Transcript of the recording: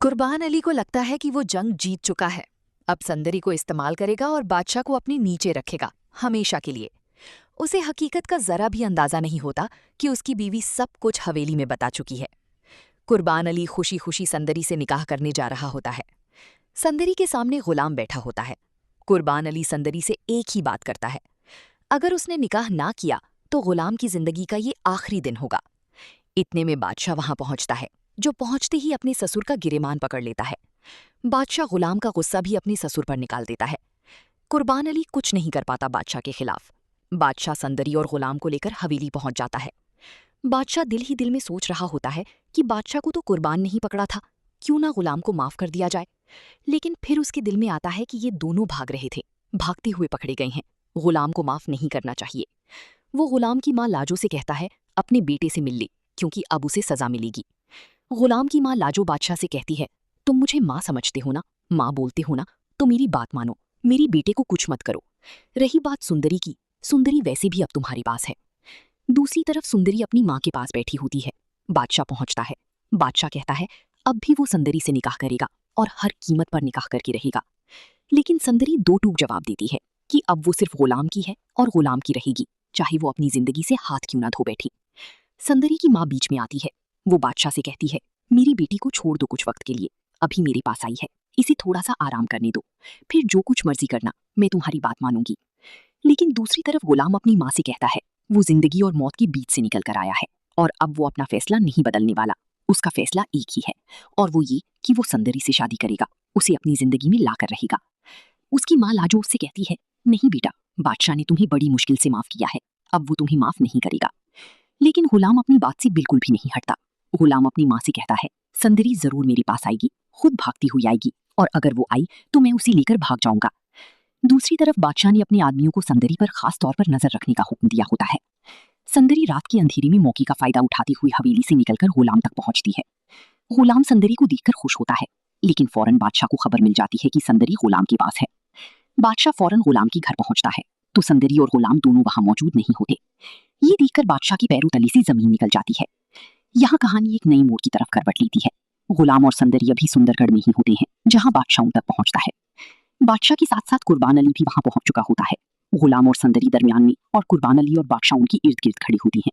कुर्बान अली को लगता है कि वो जंग जीत चुका है। अब संदरी को इस्तेमाल करेगा और बादशाह को अपने नीचे रखेगा, हमेशा के लिए। उसे हकीकत का जरा भी अंदाजा नहीं होता कि उसकी बीवी सब कुछ हवेली में बता चुकी है। कुर्बान अली खुशी खुशी संदरी से निकाह करने जा रहा होता है। संदरी के सामने गुलाम बैठा होता है। कुर्बान अली संदरी से एक ही बात करता है, अगर उसने निकाह ना किया तो गुलाम की जिंदगी का ये आखिरी दिन होगा। इतने में बादशाह वहां पहुंचता है, जो पहुंचते ही अपने ससुर का गिरेमान पकड़ लेता है। बादशाह गुलाम का गुस्सा भी अपने ससुर पर निकाल देता है। कुर्बान अली कुछ नहीं कर पाता बादशाह के खिलाफ। बादशाह संदरी और गुलाम को लेकर हवेली पहुंच जाता है। बादशाह दिल ही दिल में सोच रहा होता है कि बादशाह को तो कुर्बान नहीं पकड़ा था, क्यों ना गुलाम को माफ कर दिया जाए। लेकिन फिर उसके दिल में आता है कि ये दोनों भाग रहे थे, भागते हुए पकड़े गए हैं, गुलाम को माफ नहीं करना चाहिए। वो गुलाम की माँ लाजो से कहता है अपने बेटे से मिल ले, क्योंकि अब उसे सजा मिलेगी। गुलाम की माँ लाजो बादशाह से कहती है, तुम मुझे माँ समझते हो ना, माँ बोलते हो ना, तो मेरी बात मानो, मेरी बेटे को कुछ मत करो। रही बात सुंदरी की, सुंदरी वैसे भी अब तुम्हारे पास है। दूसरी तरफ सुंदरी अपनी माँ के पास बैठी होती है। बादशाह पहुंचता है। बादशाह कहता है अब भी वो सुंदरी से निकाह करेगा और हर कीमत पर निकाह करके रहेगा। लेकिन सुंदरी दो टूक जवाब देती है कि अब वो सिर्फ गुलाम की है और गुलाम की रहेगी, चाहे वो अपनी जिंदगी से हाथ क्यों ना धो बैठी। सुंदरी की माँ बीच में आती है। वो बादशाह से कहती है, मेरी बेटी को छोड़ दो कुछ वक्त के लिए, अभी मेरे पास आई है, इसे थोड़ा सा आराम करने दो, फिर जो कुछ मर्जी करना, मैं तुम्हारी बात मानूंगी। लेकिन दूसरी तरफ गुलाम अपनी माँ से कहता है, वो जिंदगी और मौत के बीच से निकल कर आया है और अब वो अपना फैसला नहीं बदलने वाला। उसका फैसला एक ही है, और वो ये कि वो सुंदरी से शादी करेगा, उसे अपनी जिंदगी में लाकर रहेगा। उसकी माँ लाजो उससे कहती है, नहीं बेटा, बादशाह ने तुम्हें बड़ी मुश्किल से माफ किया है, अब वो तुम्हें माफ नहीं करेगा। लेकिन गुलाम अपनी बात से बिल्कुल भी नहीं हटता। गुलाम अपनी माँ से कहता है, सुंदरी जरूर मेरे पास आएगी, खुद भागती हुई आएगी, और अगर वो आई तो मैं उसे लेकर भाग जाऊंगा। दूसरी तरफ बादशाह ने अपने आदमियों को सुंदरी पर खास तौर पर नजर रखने का हुक्म दिया होता है। सुंदरी रात के अंधेरे में मौके का फायदा उठाती हुई हवेली से निकलकर गुलाम तक पहुंचती है। गुलाम सुंदरी को देखकर खुश होता है, लेकिन फौरन बादशाह को खबर मिल जाती है कि सुंदरी गुलाम के पास है। बादशाह फौरन गुलाम के घर पहुंचता है, तो सुंदरी और गुलाम दोनों वहां मौजूद नहीं होते। ये देखकर बादशाह की पैरों तले से जमीन निकल जाती है। यहाँ कहानी एक नई मोड़ की तरफ करवट लेती है। गुलाम और सुंदरी अभी सुंदरगढ़ में ही होते हैं, जहाँ बादशाह उन तक पहुंचता है। बादशाह के साथ साथ कुर्बान अली भी वहां पहुंच चुका होता है। गुलाम और सुंदरी दरमियान में और कुर्बान अली और बादशाह उनकी इर्द गिर्द खड़ी होती हैं।